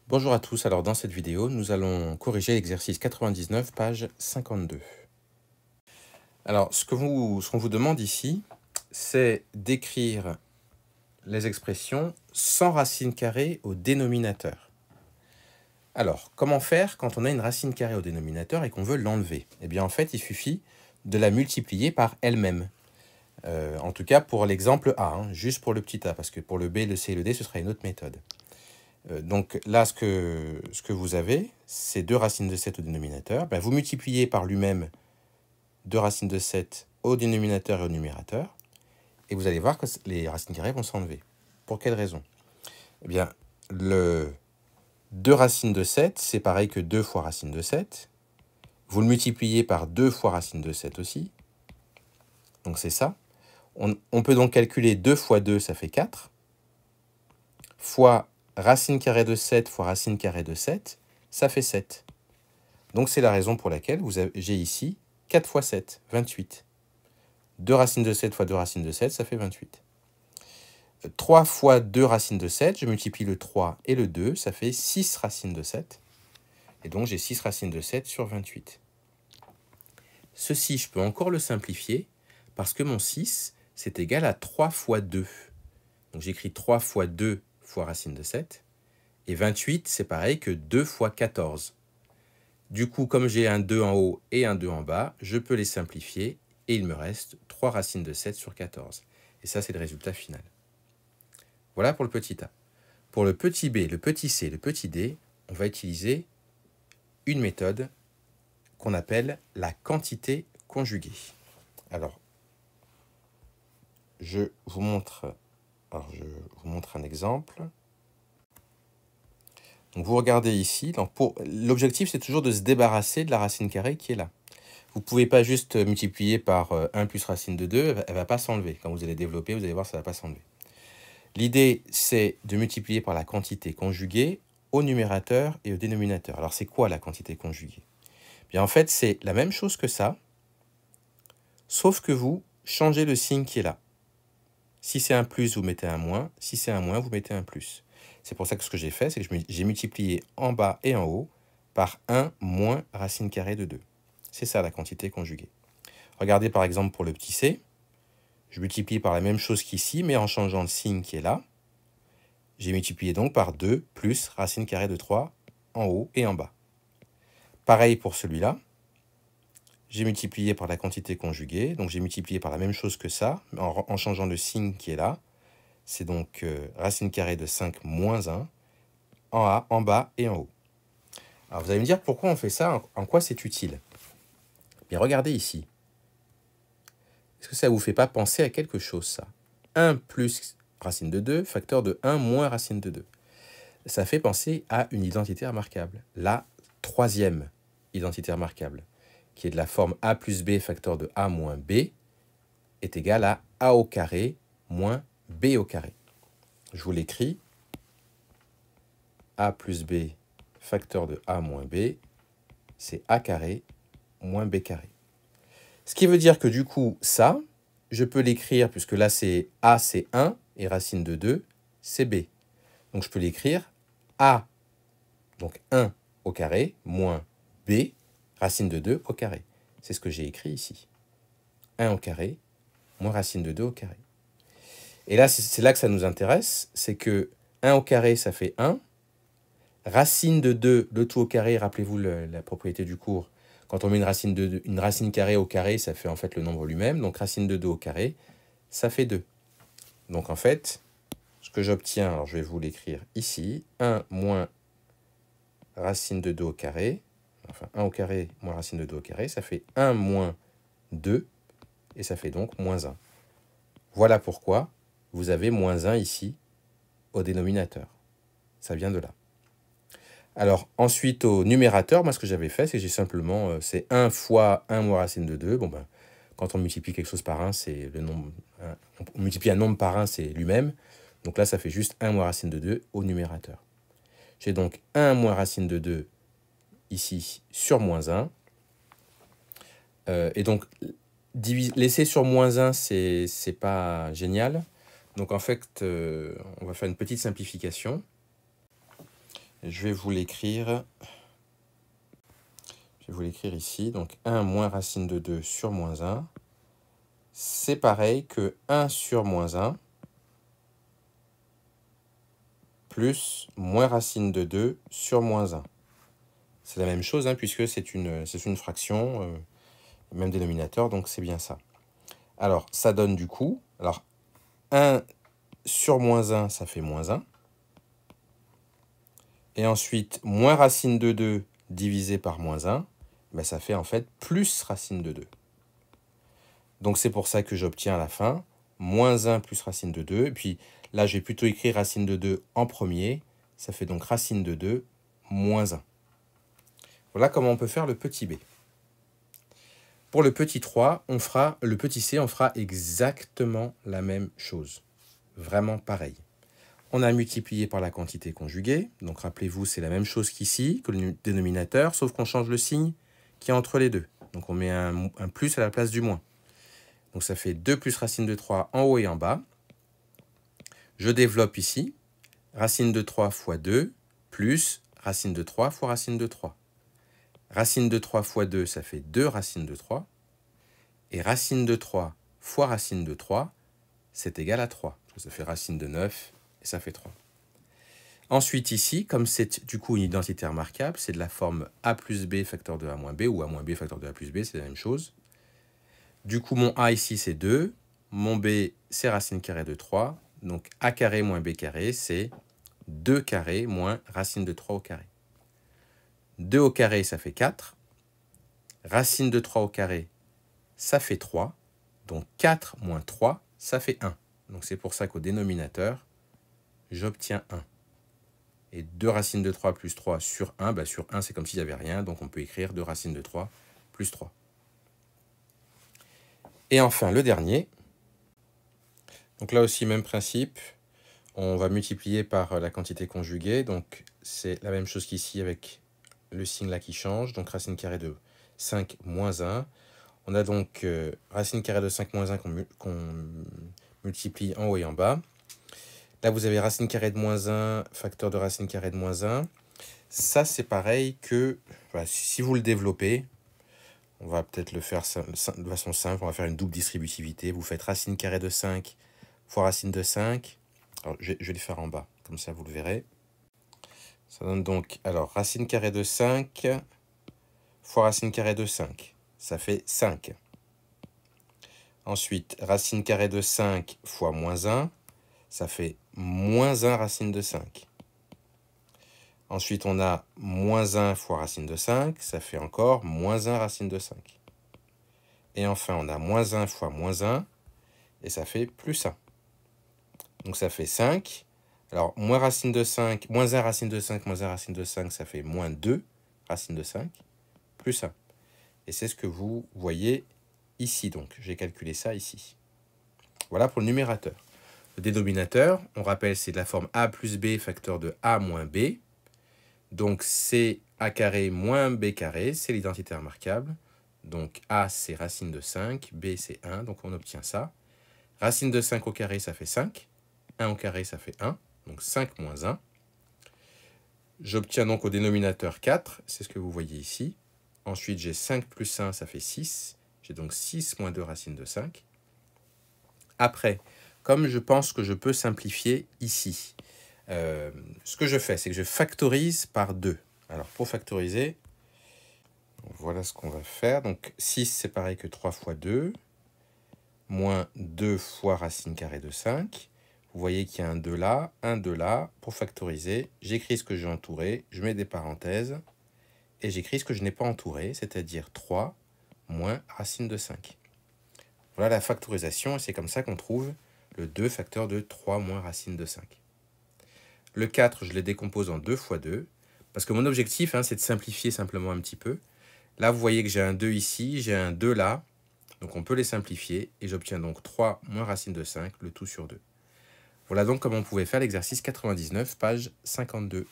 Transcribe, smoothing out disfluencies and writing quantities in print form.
Bonjour à tous, alors dans cette vidéo, nous allons corriger l'exercice 99, page 52. Alors, ce qu'on vous demande ici, c'est d'écrire les expressions sans racine carrée au dénominateur. Alors, comment faire quand on a une racine carrée au dénominateur et qu'on veut l'enlever? Eh bien, en fait, il suffit de la multiplier par elle-même. En tout cas, pour l'exemple A, juste pour le petit a, parce que pour le B, le C et le D, ce sera une autre méthode. Donc là, ce que vous avez, c'est 2 racines de 7 au dénominateur. Ben, vous multipliez par lui-même 2 racines de 7 au dénominateur et au numérateur. Et vous allez voir que les racines carrées vont s'enlever. Pour quelle raison? Eh bien, le 2 racines de 7, c'est pareil que 2 fois racine de 7. Vous le multipliez par 2 fois racine de 7 aussi. Donc c'est ça. On peut donc calculer 2 fois 2, ça fait 4. Fois racine carrée de 7 fois racine carrée de 7, ça fait 7. Donc c'est la raison pour laquelle j'ai ici 4 fois 7, 28. 2 racines de 7 fois 2 racines de 7, ça fait 28. 3 fois 2 racines de 7, je multiplie le 3 et le 2, ça fait 6 racines de 7. Et donc j'ai 6 racines de 7 sur 28. Ceci, je peux encore le simplifier, parce que mon 6, c'est égal à 3 fois 2. Donc j'écris 3 fois 2 fois racine de 7. Et 28, c'est pareil que 2 fois 14. Du coup, comme j'ai un 2 en haut et un 2 en bas, je peux les simplifier et il me reste 3 racines de 7 sur 14. Et ça, c'est le résultat final. Voilà pour le petit a. Pour le petit b, le petit c, le petit d, on va utiliser une méthode qu'on appelle la quantité conjuguée. Alors, je vous montre un exemple. Donc vous regardez ici, l'objectif c'est toujours de se débarrasser de la racine carrée qui est là. Vous ne pouvez pas juste multiplier par 1 plus racine de 2, elle ne va pas s'enlever. Quand vous allez développer, vous allez voir, ça ne va pas s'enlever. L'idée, c'est de multiplier par la quantité conjuguée au numérateur et au dénominateur. Alors c'est quoi la quantité conjuguée? Bien, en fait, c'est la même chose que ça, sauf que vous changez le signe qui est là. Si c'est un plus, vous mettez un moins. Si c'est un moins, vous mettez un plus. C'est pour ça que ce que j'ai fait, c'est que j'ai multiplié en bas et en haut par 1 moins racine carrée de 2. C'est ça la quantité conjuguée. Regardez par exemple pour le petit c. Je multiplie par la même chose qu'ici, mais en changeant le signe qui est là. J'ai multiplié donc par 2 plus racine carrée de 3 en haut et en bas. Pareil pour celui-là. J'ai multiplié par la quantité conjuguée, donc j'ai multiplié par la même chose que ça, en changeant le signe qui est là. C'est donc racine carrée de 5 moins 1 en bas et en haut. Alors vous allez me dire pourquoi on fait ça, en quoi c'est utile? Bien regardez ici. Est-ce que ça ne vous fait pas penser à quelque chose, ça? 1 plus racine de 2, facteur de 1 moins racine de 2. Ça fait penser à une identité remarquable. La troisième identité remarquable, qui est de la forme a plus b facteur de a moins b, est égal à a au carré moins b au carré. Je vous l'écris. A plus b facteur de a moins b, c'est a carré moins b carré. Ce qui veut dire que du coup, ça, je peux l'écrire, puisque là, c'est a, c'est 1, et racine de 2, c'est b. Donc, je peux l'écrire a, donc 1 au carré, moins b, racine de 2 au carré. C'est ce que j'ai écrit ici. 1 au carré, moins racine de 2 au carré. Et là, c'est là que ça nous intéresse, c'est que 1 au carré, ça fait 1. Racine de 2, le tout au carré, rappelez-vous la propriété du cours. Quand on met une racine carrée au carré, ça fait en fait le nombre lui-même. Donc racine de 2 au carré, ça fait 2. Donc en fait, ce que j'obtiens, alors je vais vous l'écrire ici, 1 moins racine de 2 au carré, enfin 1 au carré moins racine de 2 au carré, ça fait 1 moins 2, et ça fait donc moins 1. Voilà pourquoi vous avez moins 1 ici au dénominateur. Ça vient de là. Alors, ensuite, au numérateur, moi, ce que j'avais fait, c'est que j'ai simplement, c'est 1 fois 1 moins racine de 2. Bon, ben, quand on multiplie quelque chose par 1, c'est le nombre. On multiplie un nombre par 1, c'est lui-même. Donc là, ça fait juste 1 moins racine de 2 au numérateur. J'ai donc 1 moins racine de 2 ici sur moins 1. Et donc, laisser sur moins 1, c'est pas génial. Donc, en fait, on va faire une petite simplification. Je vais vous l'écrire. Je vais vous l'écrire ici. Donc 1 moins racine de 2 sur moins 1. C'est pareil que 1 sur moins 1 plus moins racine de 2 sur moins 1. C'est la même chose, hein, puisque c'est une fraction, même dénominateur, donc c'est bien ça. Alors, ça donne du coup, alors 1 sur moins 1, ça fait moins 1. Et ensuite, moins racine de 2 divisé par moins 1, ben ça fait en fait plus racine de 2. Donc c'est pour ça que j'obtiens à la fin moins 1 plus racine de 2. Et puis là, je vais plutôt écrire racine de 2 en premier. Ça fait donc racine de 2 moins 1. Voilà comment on peut faire le petit b. Pour le petit 3, le petit c, on fera exactement la même chose. Vraiment pareil. On a multiplié par la quantité conjuguée. Donc rappelez-vous, c'est la même chose qu'ici, que le dénominateur, sauf qu'on change le signe qui est entre les deux. Donc on met un plus à la place du moins. Donc ça fait 2 plus racine de 3 en haut et en bas. Je développe ici. Racine de 3 fois 2 plus racine de 3 fois racine de 3. Racine de 3 fois 2, ça fait 2 racines de 3. Et racine de 3 fois racine de 3, c'est égal à 3. Ça fait racine de 9 et ça fait 3. Ensuite ici, comme c'est du coup une identité remarquable, c'est de la forme a plus b facteur de a moins b, ou a moins b facteur de a plus b, c'est la même chose. Du coup, mon a ici, c'est 2. Mon b, c'est racine carrée de 3. Donc a carré moins b carré, c'est 2 carré moins racine de 3 au carré. 2 au carré, ça fait 4. Racine de 3 au carré, ça fait 3. Donc 4 moins 3, ça fait 1. Donc c'est pour ça qu'au dénominateur, j'obtiens 1. Et 2 racines de 3 plus 3 sur 1, bah sur 1, c'est comme s'il n'y avait rien. Donc on peut écrire 2 racines de 3 plus 3. Et enfin, le dernier. Donc là aussi, même principe. On va multiplier par la quantité conjuguée. Donc c'est la même chose qu'ici avec le signe là qui change. Donc racine carrée de 5 moins 1. On a donc racine carrée de 5 moins 1 qu'on multiplie en haut et en bas. Là, vous avez racine carrée de moins 1, facteur de racine carrée de moins 1. Ça, c'est pareil que, voilà, si vous le développez, on va peut-être le faire de façon simple. On va faire une double distributivité. Vous faites racine carrée de 5 fois racine de 5. Alors, je vais le faire en bas, comme ça, vous le verrez. Ça donne donc, alors, racine carrée de 5 fois racine carrée de 5. Ça fait 5. Ensuite, racine carrée de 5 fois moins 1. Ça fait moins 1 racine de 5. Ensuite, on a moins 1 fois racine de 5. Ça fait encore moins 1 racine de 5. Et enfin, on a moins 1 fois moins 1. Et ça fait plus 1. Donc, ça fait 5. Alors, moins racine de 5, moins 1 racine de 5, moins 1 racine de 5, ça fait moins 2 racine de 5, plus 1. Et c'est ce que vous voyez ici. Donc, j'ai calculé ça ici. Voilà pour le numérateur. Le dénominateur, on rappelle, c'est de la forme a plus b facteur de a moins b. Donc, c'est a carré moins b carré, c'est l'identité remarquable. Donc, a, c'est racine de 5, b, c'est 1, donc on obtient ça. Racine de 5 au carré, ça fait 5. 1 au carré, ça fait 1. Donc, 5 moins 1. J'obtiens donc au dénominateur 4, c'est ce que vous voyez ici. Ensuite, j'ai 5 plus 1, ça fait 6. J'ai donc 6 moins 2 racine de 5. Après, comme je pense que je peux simplifier ici, ce que je fais, c'est que je factorise par 2. Alors, pour factoriser, voilà ce qu'on va faire. Donc, 6, c'est pareil que 3 fois 2, moins 2 fois racine carrée de 5. Vous voyez qu'il y a un 2 là, un 2 là. Pour factoriser, j'écris ce que j'ai entouré, je mets des parenthèses, et j'écris ce que je n'ai pas entouré, c'est-à-dire 3 moins racine de 5. Voilà la factorisation, et c'est comme ça qu'on trouve le 2 facteur de 3 moins racine de 5. Le 4, je le décompose en 2 fois 2, parce que mon objectif, c'est de simplifier simplement un petit peu. Là, vous voyez que j'ai un 2 ici, j'ai un 2 là, donc on peut les simplifier, et j'obtiens donc 3 moins racine de 5, le tout sur 2. Voilà donc comment on pouvait faire l'exercice 99, page 52.